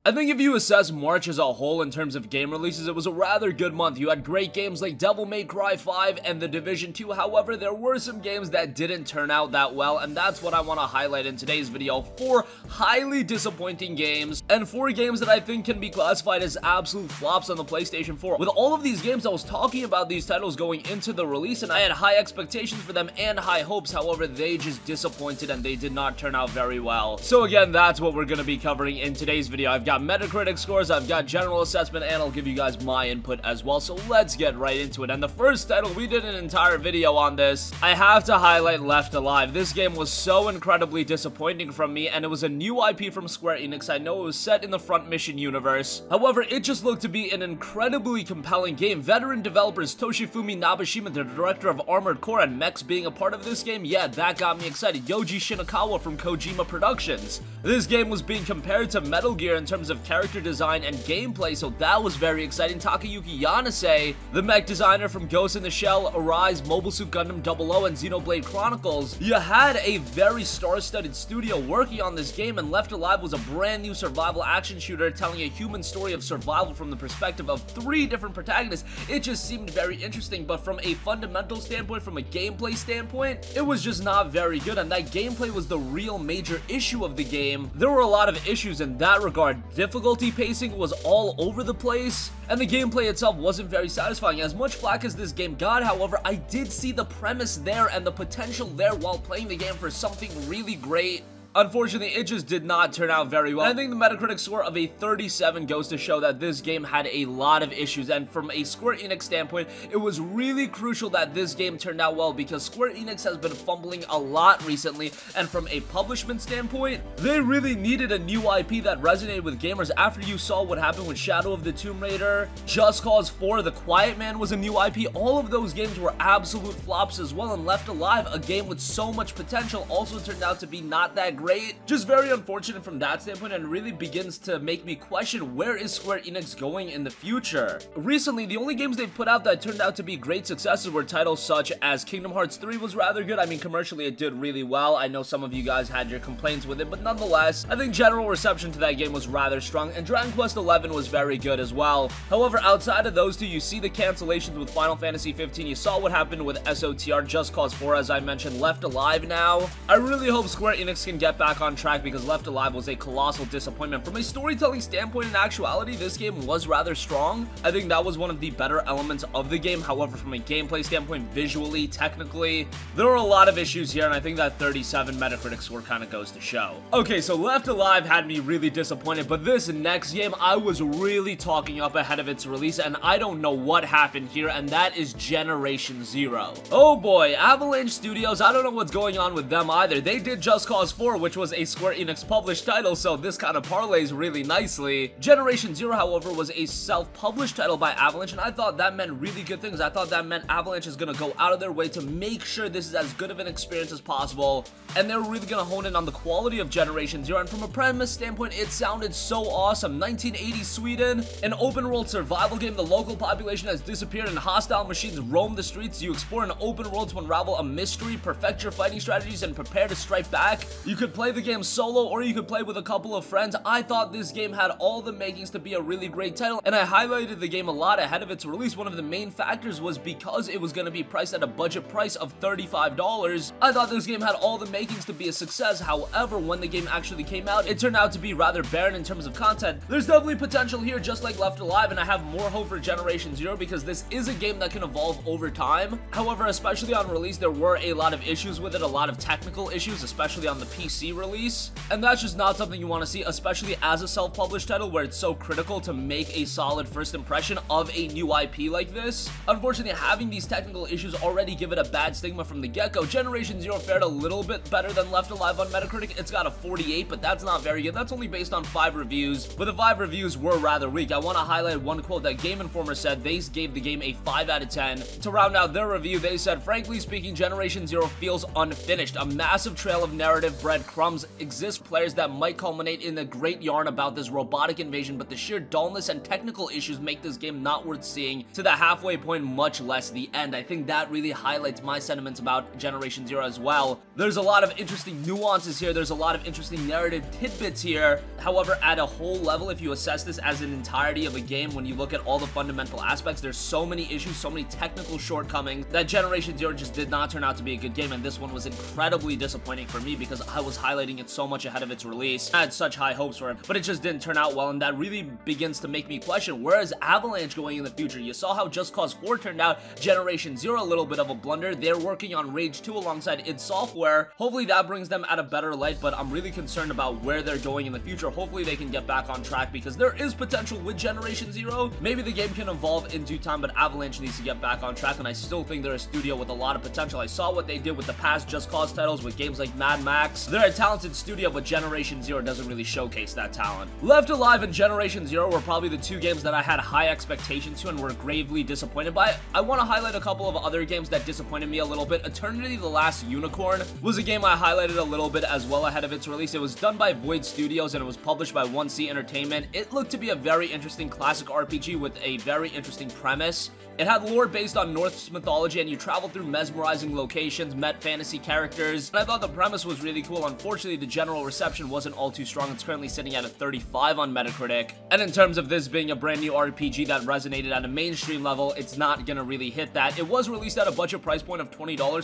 I think if you assess March as a whole in terms of game releases, it was a rather good month. You had great games like Devil May Cry 5 and The Division 2, however, there were some games that didn't turn out that well, and that's what I want to highlight in today's video. 4 highly disappointing games, and 4 games that I think can be classified as absolute flops on the PlayStation 4. With all of these games, I was talking about these titles going into the release, and I had high expectations for them and high hopes, however, they just disappointed and they did not turn out very well. So again, that's what we're going to be covering in today's video. I've got Metacritic scores, I've got general assessment, and I'll give you guys my input as well, so let's get right into it. And the first title, we did an entire video on this. I have to highlight Left Alive. This game was so incredibly disappointing from me, and it was a new IP from Square Enix. I know it was set in the Front Mission universe. However, it just looked to be an incredibly compelling game. Veteran developers Toshifumi Nabeshima, the director of Armored Core and Mechs, being a part of this game, yeah, that got me excited. Yoji Shinakawa from Kojima Productions. This game was being compared to Metal Gear in terms of character design and gameplay, so that was very exciting. Takayuki Yanase, the mech designer from Ghost in the Shell, Arise, Mobile Suit Gundam 00, and Xenoblade Chronicles. You had a very star-studded studio working on this game, and Left Alive was a brand new survival action shooter telling a human story of survival from the perspective of 3 different protagonists. It just seemed very interesting, but from a fundamental standpoint, from a gameplay standpoint, it was just not very good, and that gameplay was the real major issue of the game. There were a lot of issues in that regard. Difficulty pacing was all over the place, and the gameplay itself wasn't very satisfying. As much flack as this game got, however, I did see the premise there and the potential there while playing the game for something really great. Unfortunately, it just did not turn out very well. I think the Metacritic score of a 37 goes to show that this game had a lot of issues, and from a Square Enix standpoint, it was really crucial that this game turned out well because Square Enix has been fumbling a lot recently, and from a publishment standpoint, they really needed a new IP that resonated with gamers. After you saw what happened with Shadow of the Tomb Raider, Just Cause 4, The Quiet Man was a new IP, all of those games were absolute flops as well, and Left Alive, a game with so much potential, also turned out to be not that great. Just very unfortunate from that standpoint, and really begins to make me question where is Square Enix going in the future. Recently, the only games they've put out that turned out to be great successes were titles such as Kingdom Hearts 3 was rather good. I mean, commercially it did really well. I know some of you guys had your complaints with it, but nonetheless, I think general reception to that game was rather strong, and Dragon Quest XI was very good as well. However, outside of those two, you see the cancellations with Final Fantasy 15, you saw what happened with SOTR, Just Cause 4, as I mentioned, Left Alive now. I really hope Square Enix can get back on track because Left Alive was a colossal disappointment. From a storytelling standpoint, in actuality, this game was rather strong. I think that was one of the better elements of the game. However, from a gameplay standpoint, visually, technically, there were a lot of issues here, and I think that 37 Metacritic score kind of goes to show. Okay, so Left Alive had me really disappointed, but this next game, I was really talking up ahead of its release, and I don't know what happened here, and that is Generation Zero. Oh boy, Avalanche Studios, I don't know what's going on with them either. They did Just Cause 4, which was a Square Enix published title, so this kind of parlays really nicely. Generation Zero, however, was a self-published title by Avalanche, and I thought that meant really good things. I thought that meant Avalanche is gonna go out of their way to make sure this is as good of an experience as possible, and they're really gonna hone in on the quality of Generation Zero, and from a premise standpoint, it sounded so awesome. 1980s Sweden, an open-world survival game. The local population has disappeared and hostile machines roam the streets. You explore an open world to unravel a mystery, perfect your fighting strategies, and prepare to strike back. You could play the game solo, or you could play with a couple of friends. I thought this game had all the makings to be a really great title, and I highlighted the game a lot ahead of its release. One of the main factors was because it was going to be priced at a budget price of $35. I thought this game had all the makings to be a success. However, when the game actually came out, it turned out to be rather barren in terms of content. There's definitely potential here, just like Left Alive, and I have more hope for Generation Zero because this is a game that can evolve over time. However, especially on release, there were a lot of issues with it, a lot of technical issues, especially on the PC release, and that's just not something you want to see, especially as a self-published title where it's so critical to make a solid first impression of a new IP like this. Unfortunately, having these technical issues already give it a bad stigma from the get-go. Generation Zero fared a little bit better than Left Alive on Metacritic. It's got a 48, but that's not very good. That's only based on 5 reviews, but the 5 reviews were rather weak. I want to highlight one quote that Game Informer said. They gave the game a 5 out of 10. To round out their review, they said, frankly speaking, Generation Zero feels unfinished. A massive trail of narrative bred breadcrumbs exist, players that might culminate in a great yarn about this robotic invasion, but the sheer dullness and technical issues make this game not worth seeing to the halfway point, much less the end. I think that really highlights my sentiments about Generation Zero as well. There's a lot of interesting nuances here, there's a lot of interesting narrative tidbits here. However, at a whole level, if you assess this as an entirety of a game, when you look at all the fundamental aspects, there's so many issues, so many technical shortcomings that Generation Zero just did not turn out to be a good game, and this one was incredibly disappointing for me because I was highlighting it so much ahead of its release. I had such high hopes for it, but it just didn't turn out well, and that really begins to make me question, where is Avalanche going in the future? You saw how Just Cause 4 turned out, Generation Zero a little bit of a blunder. They're working on Rage 2 alongside id Software. Hopefully that brings them at a better light, but I'm really concerned about where they're going in the future. Hopefully they can get back on track because there is potential with Generation Zero. Maybe the game can evolve in due time, but Avalanche needs to get back on track, and I still think they're a studio with a lot of potential. I saw what they did with the past Just Cause titles with games like Mad Max. They're a talented studio, but Generation Zero doesn't really showcase that talent. Left Alive and Generation Zero were probably the two games that I had high expectations to and were gravely disappointed by. I want to highlight a couple of other games that disappointed me a little bit. Eternity: The Last Unicorn was a game I highlighted a little bit as well ahead of its release. It was done by Void Studios and it was published by 1C Entertainment. It looked to be a very interesting classic RPG with a very interesting premise. It had lore based on Norse mythology, and you traveled through mesmerizing locations, met fantasy characters, and I thought the premise was really cool. Unfortunately, the general reception wasn't all too strong. It's currently sitting at a 35 on Metacritic, and in terms of this being a brand new RPG that resonated at a mainstream level, it's not gonna really hit that. It was released at a budget price point of $20,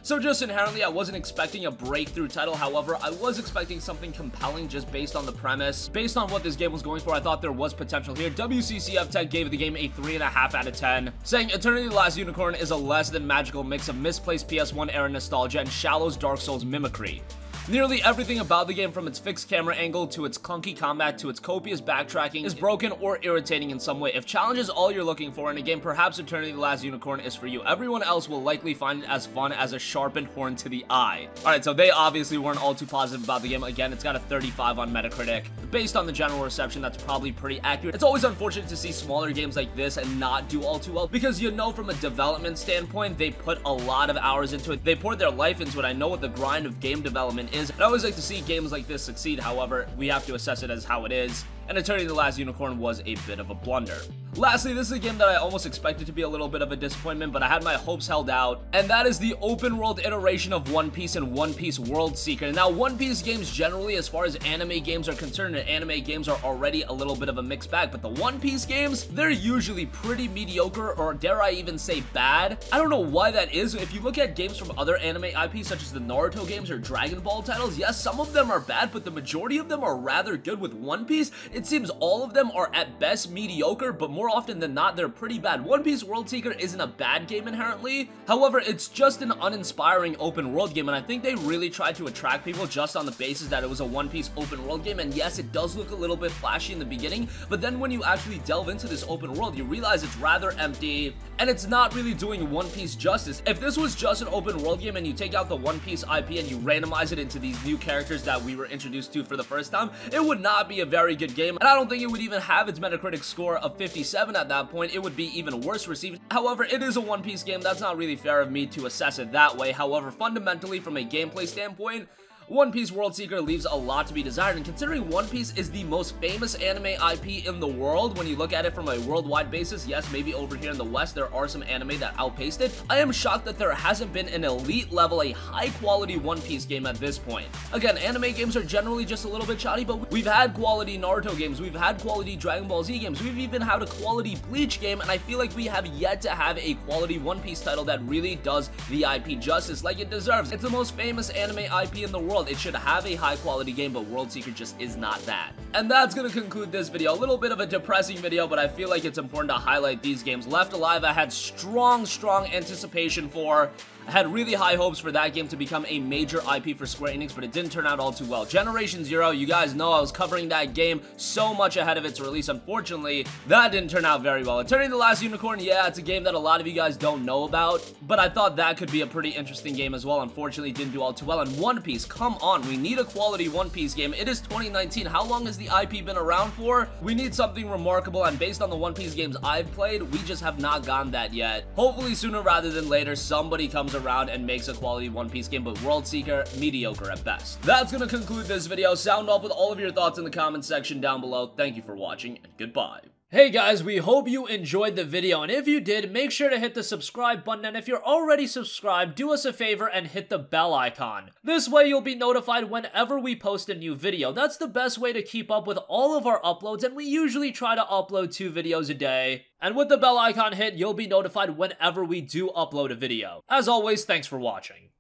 so just inherently, I wasn't expecting a breakthrough title. However, I was expecting something compelling just based on the premise. Based on what this game was going for, I thought there was potential here. WCCF Tech gave the game a 3.5 out of 10, saying Eternity: The Last Unicorn is a less than magical mix of misplaced PS1 era nostalgia and shallow Dark Souls mimicry. Nearly everything about the game, from its fixed camera angle to its clunky combat to its copious backtracking, is broken or irritating in some way. If challenge is all you're looking for in a game, perhaps Eternity: The Last Unicorn is for you. Everyone else will likely find it as fun as a sharpened horn to the eye. Alright, so they obviously weren't all too positive about the game. Again, it's got a 35 on Metacritic. Based on the general reception, that's probably pretty accurate. It's always unfortunate to see smaller games like this and not do all too well, because you know from a development standpoint, they put a lot of hours into it. They poured their life into it. I know what the grind of game development is. I always like to see games like this succeed. However, we have to assess it as how it is, and Eternity: The Last Unicorn was a bit of a blunder. Lastly, this is a game that I almost expected to be a little bit of a disappointment, but I had my hopes held out, and that is the open world iteration of One Piece and One Piece World Seeker. Now, One Piece games generally, as far as anime games are concerned, and anime games are already a little bit of a mixed bag, but the One Piece games, they're usually pretty mediocre, or dare I even say bad. I don't know why that is. If you look at games from other anime IPs, such as the Naruto games or Dragon Ball titles, yes, some of them are bad, but the majority of them are rather good. With One Piece, it seems all of them are at best mediocre, but more often than not, they're pretty bad. One Piece World Seeker isn't a bad game inherently. However, it's just an uninspiring open world game, and I think they really tried to attract people just on the basis that it was a One Piece open world game. And yes, it does look a little bit flashy in the beginning, but then when you actually delve into this open world, you realize it's rather empty, and it's not really doing One Piece justice. If this was just an open world game and you take out the One Piece IP and you randomize it into these new characters that we were introduced to for the first time, it would not be a very good game, and I don't think it would even have its Metacritic score of 57 at that point. It would be even worse received. However, it is a One Piece game. That's not really fair of me to assess it that way. However, fundamentally, from a gameplay standpoint, One Piece World Seeker leaves a lot to be desired, and considering One Piece is the most famous anime IP in the world, when you look at it from a worldwide basis, yes, maybe over here in the West there are some anime that outpaced it, I am shocked that there hasn't been an elite level, a high quality One Piece game at this point. Again, anime games are generally just a little bit shoddy, but we've had quality Naruto games, we've had quality Dragon Ball Z games, we've even had a quality Bleach game, and I feel like we have yet to have a quality One Piece title that really does the IP justice like it deserves. It's the most famous anime IP in the world. It should have a high quality game, but World Seeker just is not that. And that's gonna conclude this video. A little bit of a depressing video, but I feel like it's important to highlight these games. Left Alive, I had strong anticipation for. I had really high hopes for that game to become a major IP for Square Enix, but it didn't turn out all too well. Generation Zero, you guys know I was covering that game so much ahead of its release. Unfortunately, that didn't turn out very well. Eternity: The Last Unicorn, yeah, it's a game that a lot of you guys don't know about, but I thought that could be a pretty interesting game as well. Unfortunately, it didn't do all too well. And One Piece, come on, we need a quality One Piece game. It is 2019. How long has the IP been around for? We need something remarkable, and based on the One Piece games I've played, we just have not gotten that yet. Hopefully, sooner rather than later, somebody comes comes around and makes a quality One Piece game, but World Seeker, mediocre at best. That's gonna conclude this video. Sound off with all of your thoughts in the comment section down below. Thank you for watching, and goodbye. Hey guys, we hope you enjoyed the video, and if you did, make sure to hit the subscribe button, and if you're already subscribed, do us a favor and hit the bell icon. This way you'll be notified whenever we post a new video. That's the best way to keep up with all of our uploads, and we usually try to upload 2 videos a day. And with the bell icon hit, you'll be notified whenever we do upload a video. As always, thanks for watching.